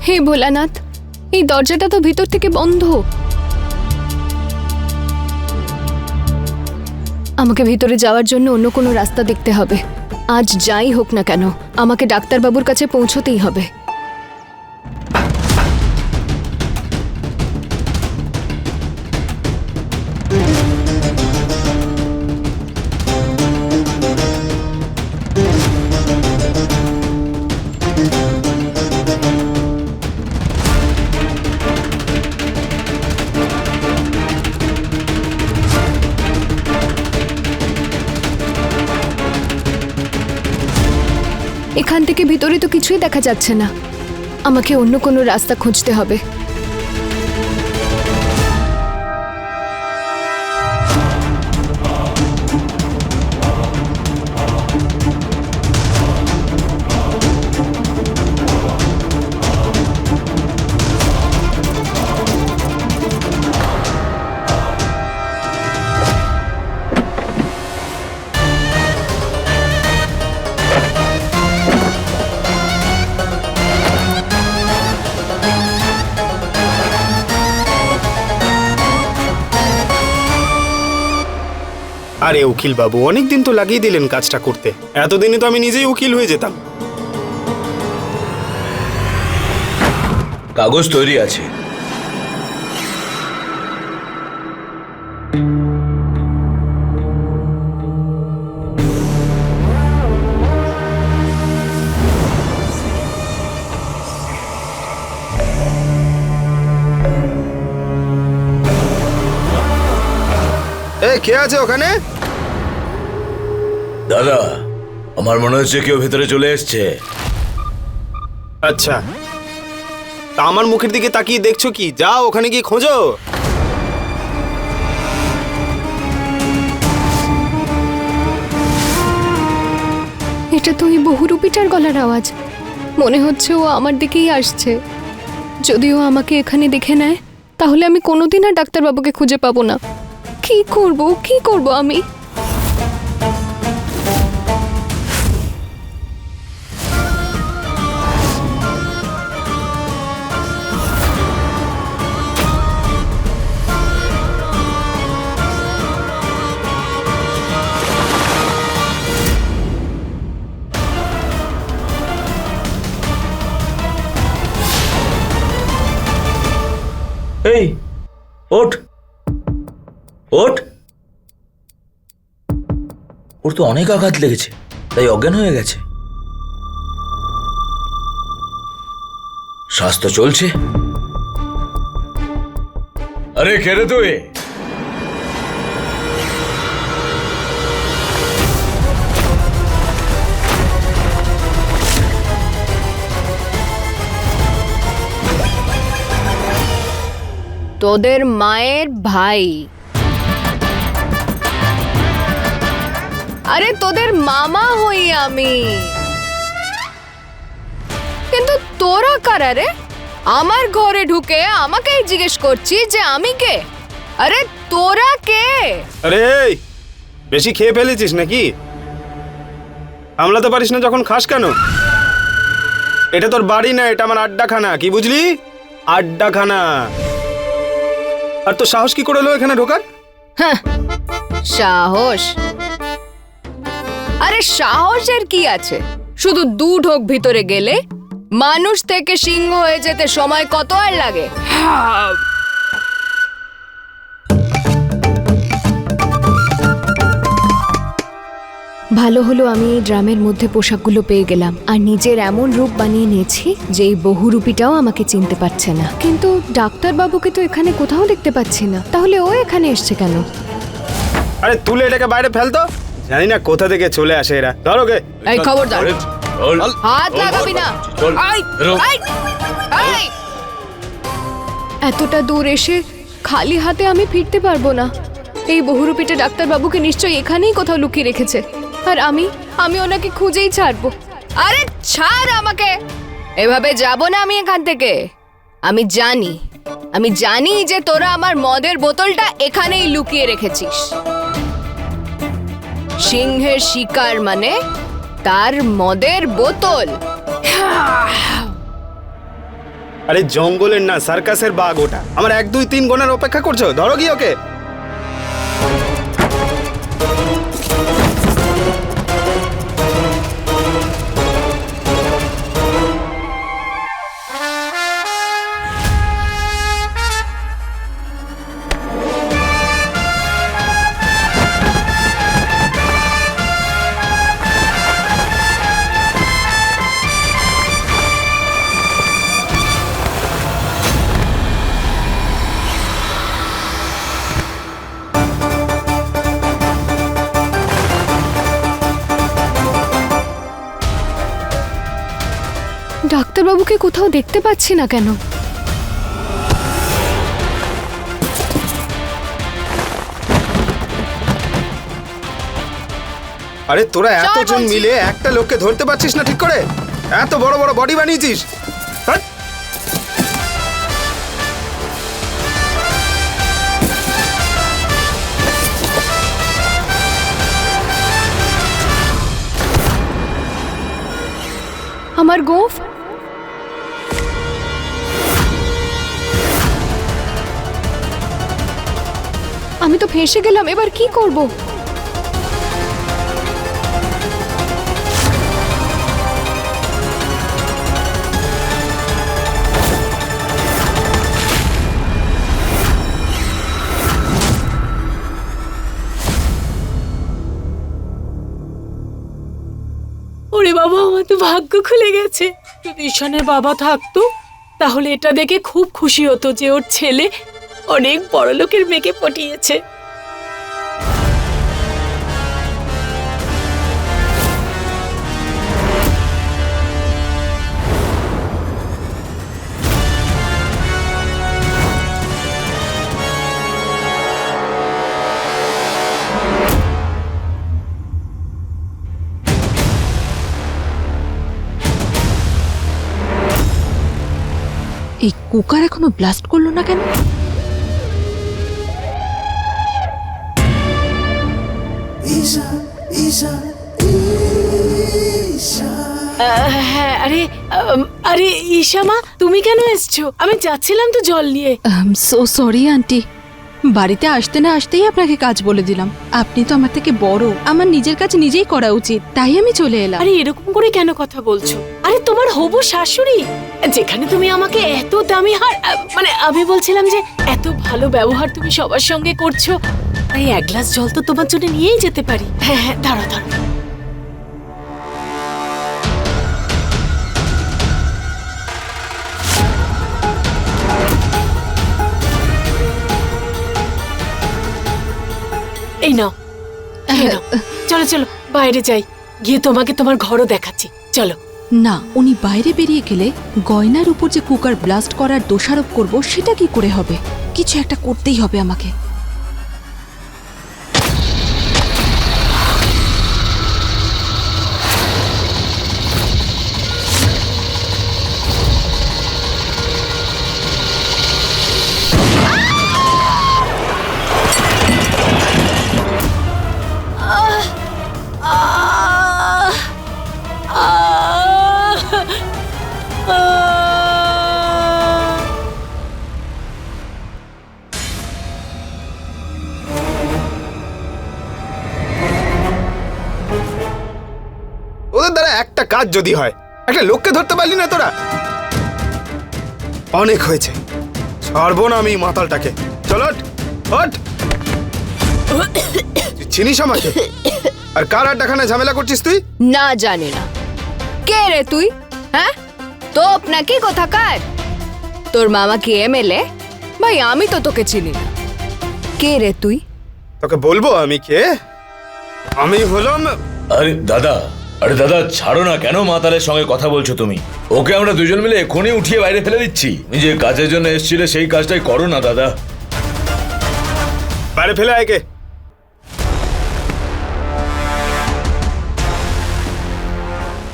হে ভোলানাথ, এই দরজাটা তো ভিতর থেকে বন্ধ। আমাকে ভিতরে যাওয়ার জন্য অন্য কোনো রাস্তা দেখতে হবে। আজ যাই হোক না কেন আমাকে ডাক্তারবাবুর কাছে পৌঁছতেই হবে। এখান থেকে ভিতরে তো কিছুই দেখা যাচ্ছে না। আমাকে অন্য কোনো রাস্তা খুঁজতে হবে। আরে উকিল বাবু, অনেকদিন তো লাগিয়ে দিলেন কাজটা করতে। এতদিনে তো আমি নিজেই উকিল হয়ে যেতাম। কাগজ তৈরি আছে। কে আছে ওখানে? দাদা, আমার মনে হচ্ছে কেউ ভেতরে চলে এসছে। আচ্ছা, তা আমার মুখের দিকে তাকিয়ে দেখছো কি? যাও ওখানে গিয়ে খোঁজো। এটা তো ওই বহুরূপীটার গলার আওয়াজ। মনে হচ্ছে ও আমার দিকেই আসছে। যদিও আমাকে এখানে দেখে নেয় তাহলে আমি কোনোদিন আর ডাক্তারবাবুকে খুঁজে পাবো না। কি করব আমি? এই ওঠ ওঠ, ওর তো অনেক আঘাত লেগেছে, তাই অজ্ঞান হয়ে গেছে। স্বাস্থ্য চলছে। আরে কে রে তুই? তোদের মায়ের ভাই। আরে তোদের মামা হই আমি। কিন্তু তোরা কারা রে? আমার ঘরে ঢুকে আমাকেই জিজ্ঞেস করছিস যে আমি কে? আরে তোরা কে? আরে বেশি খেয়ে ফেলেছিস নাকি? সামলাতে পারিস না যখন খাস কেন? এটা তোর বাড়ি না, এটা আমার আড্ডাখানা। কি বুঝলি? আড্ডাখানা। আর তো সাহস কি করে এলো এখানে ঢোকার? হ্যাঁ, সাহস? আরে সাহসের কি আছে? শুধু দু ঢোক ভিতরে গেলে মানুষ থেকে সিংহ হয়ে যেতে সময় কত আর লাগে? ভালো হলো আমি এই ড্রামের মধ্যে পোশাকগুলো পেয়ে গেলাম আর নিজের এমন রূপ বানিয়ে নিয়েছি যে এই বহুরূপীটাও আমাকে চিনতে পারছে না। কিন্তু ডাক্তারবাবুকে তো এখানে কোথাও দেখতে পাচ্ছি না, তাহলে ও এখানে এসছে কেন? আরে তুলে এটাকে বাইরে ফেলতো। জানি না কোথা থেকে চলে আসে এরা। ধর ওকে। এই খবরদার, হাত লাগাবি না। এতটা দূর এসে খালি হাতে আমি ফিরতে পারবো না। এই বহুরূপীটা ডাক্তারবাবুকে নিশ্চয়ই এখানেই কোথাও লুকিয়ে রেখেছে আর আমি ওনাকে খুঁজেই ছাড়বো। আরে ছাড় আমাকে, এভাবে যাব না আমি এখান থেকে। আমি জানি যে তোরা আমার মদের বোতলটা এখানেই লুকিয়ে রেখেছিস। সিংহের শিকার মানে তার মদের বোতল। আরে জঙ্গলের না, সার্কাসের বাঘ ওটা। আমার 1 2 3 গোনার অপেক্ষা করছো? ধরো কি ওকে। ডাক্তারবাবুকে কোথাও দেখতে পাচ্ছি না কেন? আরে তোরা চল এতজন বলছি। মিলে একটা লোককে ধরতে পারছিস না ঠিক করে? এত বড় বড় বডি বানিয়েছিস। ধ্যাৎ। আমার গোঁফ? আমি তো ফেঁসে গেলাম, এবার কি করব? ওরে বাবা, আমার তো ভাগ্য খুলে গেছে। যদি ঈশানের বাবা থাকতো তাহলে এটা দেখে খুব খুশি হতো যে ওর ছেলে অনেক বড় লোকের মেয়েকে পটিয়েছে। এই কুকার এখনো ব্লাস্ট করলো না কেন? হ্যাঁ, আরে ঈশা মা, তুমি কেন এসছো? আমি যাচ্ছিলাম তো জল নিয়ে। সো সরি আন্টি, বাড়িতে আসতে না আসতেই আপনাকে কাজ বলে দিলাম। আপনি তো আমার থেকে বড়, আমার নিজের কাজ নিজেই করা উচিত, তাই আমি চলে এলাম। আরে এরকম করে কেন কথা বলছো? আরে তোমার হবু শাশুড়ি, যেখানে তুমি আমাকে এত দামি হার, মানে আমি বলছিলাম যে এত ভালো ব্যবহার তুমি সবার সঙ্গে করছো, তাই 1 গ্লাস জল তো তোমার জন্য নিয়েই যেতে পারি। হ্যাঁ হ্যাঁ, দাঁড়াও দাঁড়াও। এই নাও, খেয়ে নাও। চলো চলো বাইরে যাই, গিয়ে তোমাকে তোমার ঘরও দেখাচ্ছি। চলো। না, উনি বাইরে বেরিয়ে গেলে গয়নার উপর যে কুকার ব্লাস্ট করার দোষারোপ করব সেটা কি করে হবে? কিছু একটা করতেই হবে আমাকে। ওদের দ্বারা একটা কাজ যদি হয়, একটা লোককে ধরতে পারলি না তোরা? অনেক হয়েছে, ছাড়বো না আমি মাতালটাকে। চল ওঠ, ওঠ। তুই চিনিস আমাকে? আর কার আড্ডাখানে ঝামেলা করছিস তুই? না জানি না। কে রে তুই? হ্যাঁ, তোপ নাকি কোথাকার? তোর মামা কি এমএলএ? ভাই আমি তো তোকে চিনি না। কে রে তুই? তোকে বলবো আমি কে? আমি হলাম আরে দাদা ছাড়ো না, কেন মাতালের সঙ্গে কথা বলছো তুমি? ওকে আমরা দুজন মিলে এখনই উঠিয়ে বাইরে ফেলে দিচ্ছি। নিজে কাজের জন্য এসেছিলে, সেই কাজটাই করো না দাদা। বাইরে ফেলে আয়কে।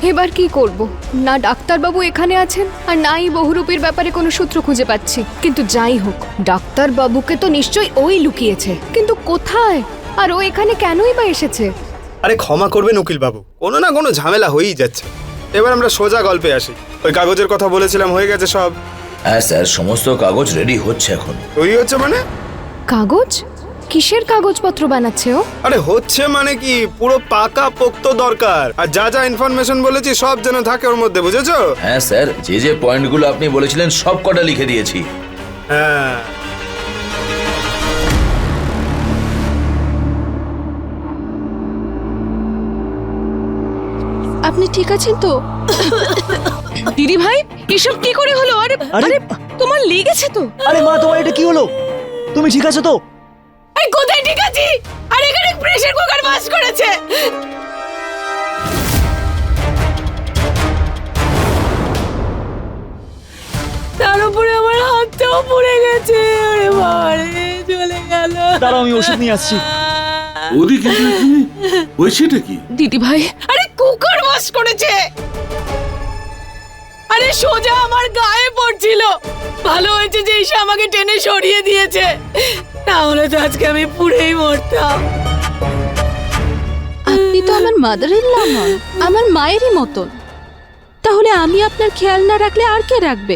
এবার কি করব? না ডাক্তারবাবু এখানে আছেন, আর নাই বহুরূপীর ব্যাপারে কোনো সূত্র খুঁজে পাচ্ছি। কিন্তু যাই হোক, ডাক্তারবাবুকে তো নিশ্চয়ই ওই লুকিয়েছে, কিন্তু কোথায়? আর ও এখানে কেনই বা এসেছে? আরে ক্ষমা করবেন উকিল বাবু, কোনো না কোনো ঝামেলা হয়েই যাচ্ছে। এবার আমরা সোজা গল্পে আসি। ওই কাগজের কথা বলেছিলাম, হয়ে গেছে সব। হ্যাঁ স্যার, সমস্ত কাগজ রেডি হচ্ছে এখন। তৈরি হচ্ছে মানে? কাগজ? কিসের কাগজপত্র বানাচ্ছে ও? আরে হচ্ছে মানে কি, পুরো পাকা পোক্ত দরকার। আর যা যা ইনফরমেশন বলেছি সব যেন থাকে ওর মধ্যে, বুঝেছো? হ্যাঁ স্যার, যে যে পয়েন্টগুলো আপনি বলেছিলেন সব কটা লিখে দিয়েছি। হ্যাঁ। আপনি ঠিক আছেন তো? দিদি ভাই এসব কি করে হলো? আরে আরে তোমার লেগেছে তো? আরে মা, তোমার এটা কি হলো? তুমি ঠিক আছো তো? এই কোথায় ঠিক আছি? আর এখানে প্রেসার কুকার বাস করেছে। তার উপরে আমার হাতটাও পুড়ে গেছে। আরে বাবারে, চলে গেল। দাঁড়াও, আমি ওষুধ নিয়ে আসছি। ওদি কিন্তু এখানে হয়েছেটা কি? দিদি ভাই আরে কুকার বাস করেছে। আরে সোজা আমার গায়ে পড়ছিল। ভালো হয়েছে যে এসে আমাকে টেনে সরিয়ে দিয়েছে, না হলে তো আজকে আমি পুড়েই মরতাম। আপনি তো আমার মাদার ইন ল নন, আমার মায়েরই মতন। তাহলে আমি আপনার খেয়াল না রাখলে আর কে রাখবে?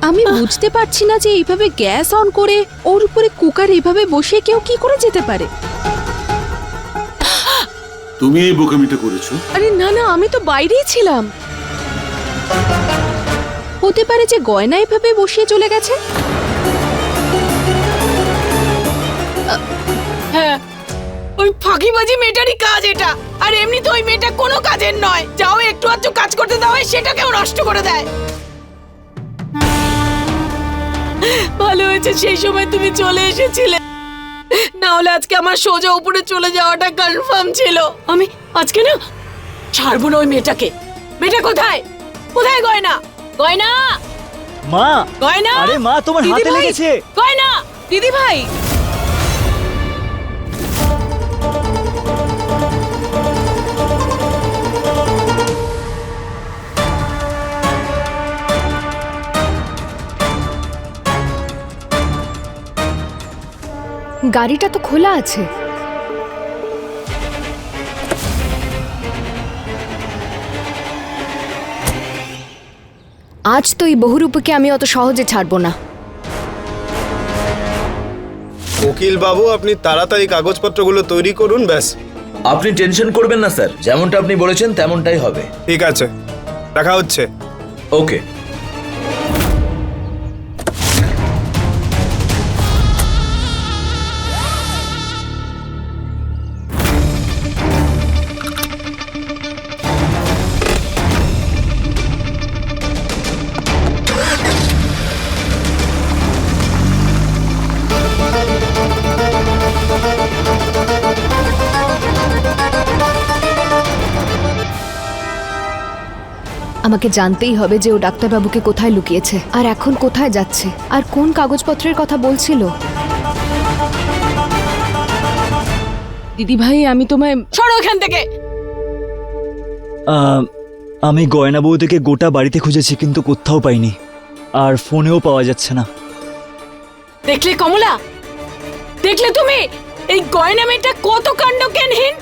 আমি বুঝতে পারছি না যে এইভাবে গ্যাস অন করে ওর উপরে কুকার এভাবে বসিয়ে কেউ কি করে যেতে পারে। তুমি এই বোকামিটা করেছো? আরে না না, আমি তো বাইরেই ছিলাম। হতে পারে যে গয়না এভাবে বসিয়ে চলে গেছে। হ্যাঁ, ওই ফাঁকিবাজি মেয়েটারই কাজ এটা। আর এমনি তো ওই মেয়েটা কোনো কাজের নয়। যাও একটু আধটু কাজ করতে দাও, সেটাকেও নষ্ট করে দেয়। ভালো হয়েছে সেই সময় তুমি চলে এসেছিলে, না হলে আজকে আমার সোজা উপরে চলে যাওয়াটা কনফার্ম ছিল। আমি আজকে না ছাড়বো না ওই মেয়েটাকে। মেয়েটা কোথায়? কোথায় গয়না? গয়না, মা! গয়না! আরে মা, তোমার হাতে দিদিভাই! লেগেছে। গয়না! দিদি ভাই গাড়িটা তো খোলা আছে। আজ তো এই বহুরূপকে আমি অত সহজে ছাড়বো না। উকিল বাবু, আপনি তাড়াতাড়ি কাগজপত্রগুলো তৈরি করুন, ব্যাস। আপনি টেনশন করবেন না স্যার, যেমনটা আপনি বলেছেন তেমনটাই হবে। ঠিক আছে, দেখা হচ্ছে। ওকে। আমাকে জানতেই হবে যে ও ডাক্তারবাবুকে কোথায় লুকিয়েছে, আর এখন কোথায় যাচ্ছে, আর কোন কাগজপত্রের কথা বলছিল। দিদি ভাই আমি তোমায় সরো এখান থেকে। আমি গয়না বৌদিকে গোটা বাড়িতে খুঁজেছি, কিন্তু কোথাও পাইনি। আর ফোনেও পাওয়া যাচ্ছে না। দেখলে কমলা, দেখলে তুমি এই গয়না মেয়েটা কত কাণ্ডজ্ঞানহীন।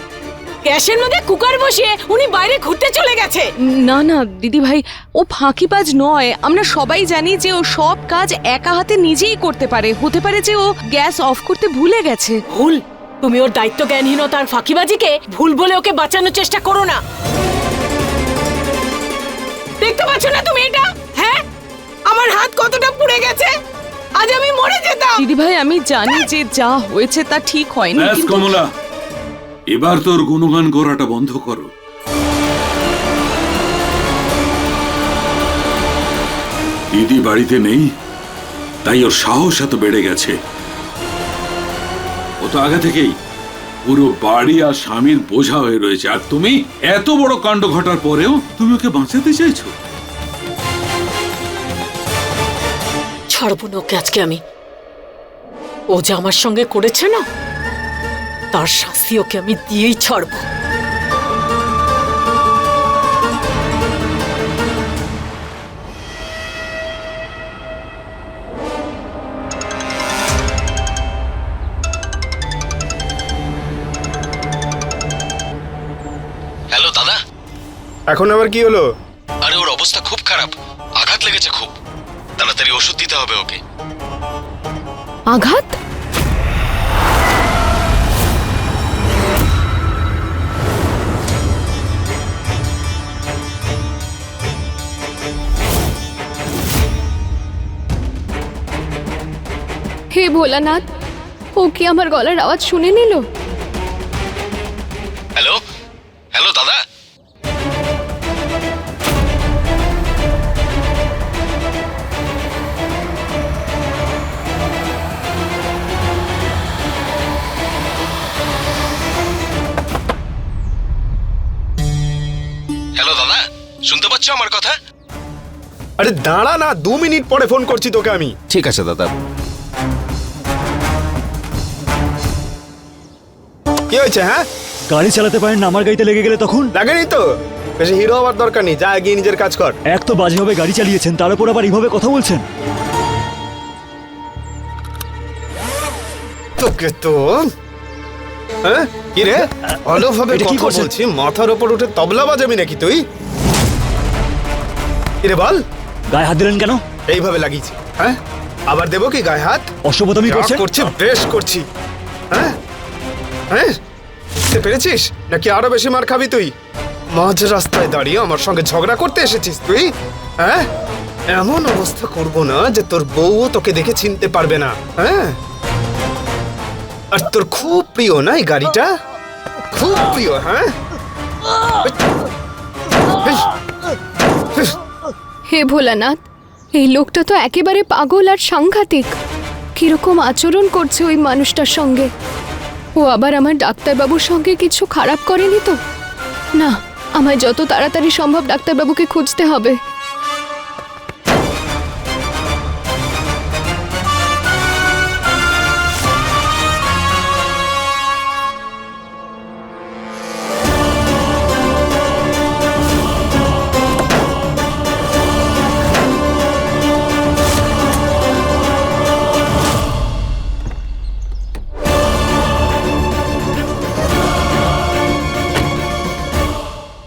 গ্যাসের মধ্যে কুকার বসিয়ে উনি বাইরে ঘুরতে চলে গেছে। না না দিদি ভাই, ও ফাঁকিবাজ নয়। আমরা সবাই জানি যে ও সব কাজ একা হাতে নিজেই করতে পারে। হতে পারে যে ও গ্যাস অফ করতে ভুলে গেছে। ভুল? তুমি ওর দায়িত্ব জ্ঞানহীনতা আর ফাঁকিবাজিকে ভুল বলে ওকে বাঁচানোর চেষ্টা করো না। দেখতে পাচ্ছ না তুমি এটা? হ্যাঁ, আমার হাত কতটা পুড়ে গেছে। আজ আমি মরে যেতাম। দিদি ভাই আমি জানি যে যা হয়েছে তা ঠিক হয়নি, ব্যাস কিন্তু কমলা, এবার তোর গুণগান করাটা বন্ধ করো। দিদি বাড়িতে নেই, তাই ওর সাহস এত বেড়ে গেছে। ও তো আগে থেকেই পুরো বাড়ি আর স্বামীর বোঝা হয়ে রয়েছে। আর তুমি এত বড় কাণ্ড ঘটার পরেও তুমি ওকে বাঁচাতে চাইছো? ছাড়বো না ওকে আজকে আমি। ও যা আমার সঙ্গে করেছে না, তার শাস্তি ওকে আমি দিয়েই ছাড়বো। হ্যালো দাদা। এখন আবার কি হলো? আরে ওর অবস্থা খুব খারাপ, আঘাত লেগেছে খুব, তাড়াতাড়ি ওষুধ দিতে হবে ওকে। আঘাত? হে ভোলানাথ, ও কি আমার গলার আওয়াজ শুনে নিল? হ্যালো হ্যালো দাদা, হ্যালো দাদা, শুনতে পাচ্ছ আমার কথা? আরে দাঁড়া না, 2 মিনিট পরে ফোন করছি তোকে আমি। ঠিক আছে দাদা। কি হয়েছে? হ্যাঁ, গাড়ি চালাতে পারেন না, আমার গাড়িতে লেগে গেলে তখন? লাগেনি তো, বেশি হিরো হওয়ার দরকার নেই, যা এগিয়ে নিজের কাজ কর। এক তো বাজেভাবে গাড়ি চালিয়েছেন, তার উপর আবার এইভাবে কথা বলছেন। তোকে তো হ্যাঁ, কি রে ভালোভাবে এটা কি কথা করছেন? বলছি, মাথার উপর উঠে তবলা বাজাবি নাকি তুই? কি রে বল, গায়ে হাত দিলেন কেন? এইভাবে লাগিয়েছি? হ্যাঁ, আবার দেবো কি গায়ে হাত? অসভ্যতামি যা করছেন? করছি বেশ করছি। হ্যাঁ হ্যাঁ, বুঝতে পেরেছিস নাকি আরো বেশি মার খাবি তুই? মাঝ রাস্তায় দাঁড়িয়ে আমার সঙ্গে ঝগড়া করতে এসেছিস তুই? হ্যাঁ, এমন অবস্থা করব না যে তোর বউও তোকে দেখে চিনতে পারবে না। হ্যাঁ, আর তোর খুব প্রিয় না এই গাড়িটা? খুব প্রিয়? হ্যাঁ, হে ভোলানাথ, এই লোকটা তো একেবারে পাগল আর সাংঘাতিক। কিরকম আচরণ করছে ওই মানুষটার সঙ্গে। ও আবার আমার ডাক্তারবাবুর সঙ্গে কিছু খারাপ করেনি তো? না, আমায় যত তাড়াতাড়ি সম্ভব ডাক্তারবাবুকে খুঁজতে হবে।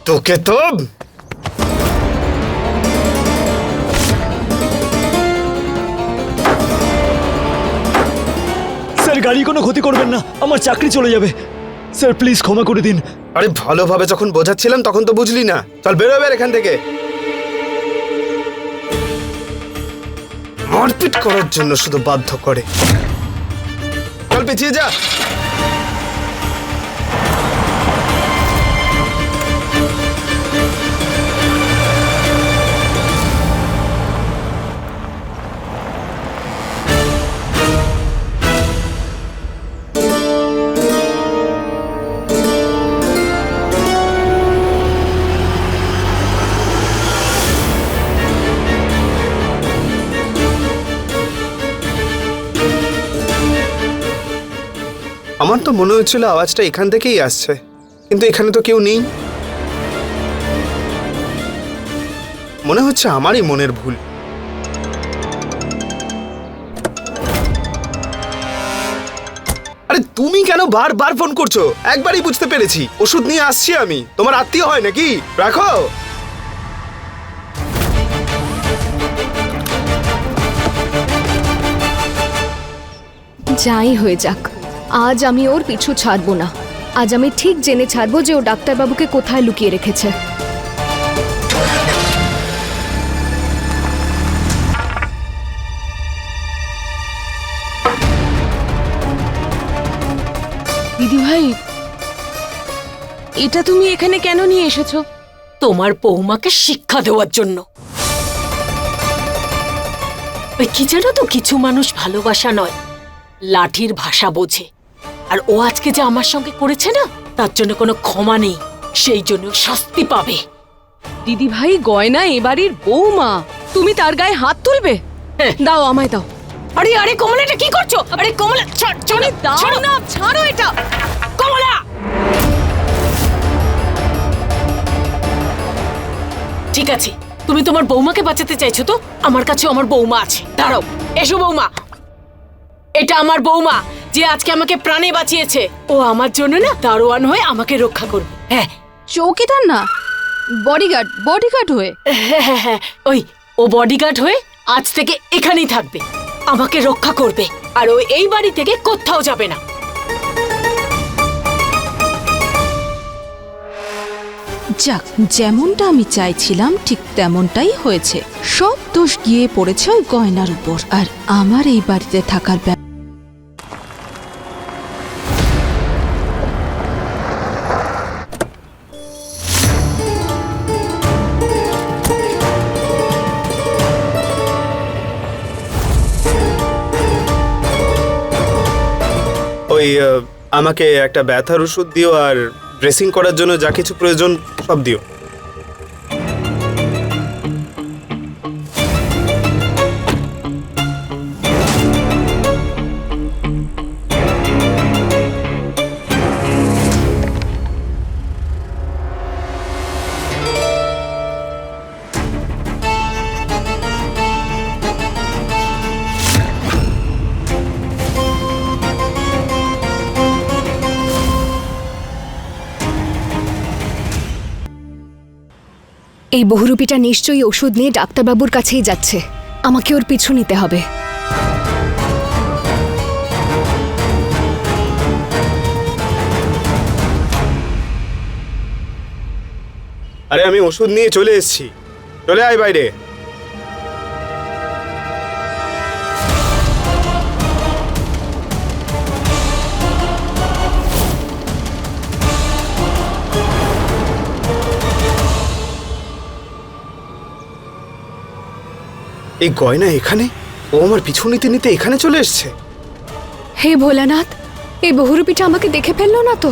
তোকে তো স্যার, গাড়ি কোনো ক্ষতি করবেন না, আমার চাকরি চলে যাবে। স্যার প্লিজ ক্ষমা করে দিন। আরে ভালোভাবে যখন বোঝাচ্ছিলাম তখন তো বুঝলি না। চল বেরো এবার এখান থেকে। মারপিট করার জন্য শুধু বাধ্য করে। চল পিছিয়ে যা। আমার তো মনে হচ্ছিল আওয়াজটা এখান থেকেই আসছে, কিন্তু এখানে তো কেউ নেই। মনে হচ্ছে আমারই মনের ভুল। আরে তুমি কেন বারবার ফোন করছো? একবারই বুঝতে পেরেছি, ওষুধ নিয়ে আসছি আমি। তোমার আত্মীয় হয় নাকি? রাখো। যাই হয়ে যাক, আজ আমি ওর পিছু ছাড়বো না। আজ আমি ঠিক জেনে ছাড়বো যে ও ডাক্তারবাবুকে কোথায় লুকিয়ে রেখেছে। দিদি ভাই, এটা তুমি এখানে কেন নিয়ে এসেছো? তোমার বৌমাকে শিক্ষা দেওয়ার জন্য। ওই কি জানো তো, কিছু মানুষ ভালোবাসা নয়, লাঠির ভাষা বোঝে। আর ও আজকে যে আমার সঙ্গে করেছে না, তার জন্য কোনো ক্ষমা নেই, সেই জন্য শাস্তি পাবে। দিদি ভাই, গয়না এবাড়ির বৌমা, তুমি তার গায়ে হাত তুলবে? দাও, আমায় দাও। আরে আরে কমলা, এটা কি করছো? আরে কমলা, ছাড়ো, দাও না, ছাড়ো এটা। কমলা! ঠিক আছে, তুমি তোমার বৌমাকে বাঁচাতে চাইছো তো? আমার কাছেও আমার বৌমা আছে, দাঁড়াও। এসো বৌমা, এটা আমার বৌমা যে আজকে আমাকে প্রাণে বাঁচিয়েছে। ও আমার জন্য না দারোয়ান হয়ে আমাকে রক্ষা করবে। হ্যাঁ চৌকিদার না, বডিগার্ড হয়ে। হ্যাঁ, ওই ও বডিগার্ড হয়ে আজ থেকে এখানেই থাকবে, আমাকে রক্ষা করবে, আর ও এই বাড়ি থেকে কোথাও যাবে না। যাক, যেমনটা আমি চাইছিলাম ঠিক তেমনটাই হয়েছে। সব দোষ গিয়ে পড়েছে ওই গয়নার উপর, আর আমার এই বাড়িতে থাকার ওই আমাকে একটা ব্যথার ওষুধ দিও, আর ড্রেসিং করার জন্য যা কিছু প্রয়োজন সব দিও। এই বহুরূপীটা নিশ্চয়ই ওষুধ নিয়ে ডাক্তারবাবুর কাছেই যাচ্ছে। আমাকে ওর পিছু নিতে হবে। আরে আমি ওষুধ নিয়ে চলে এসেছি, চলে আয় বাইরে। এই গয়না এখানে? ও আমার পিছু নিতে নিতে এখানে চলে এসছে। হে ভোলানাথ, এই বহুরূপীটা আমাকে দেখে ফেললো না তো?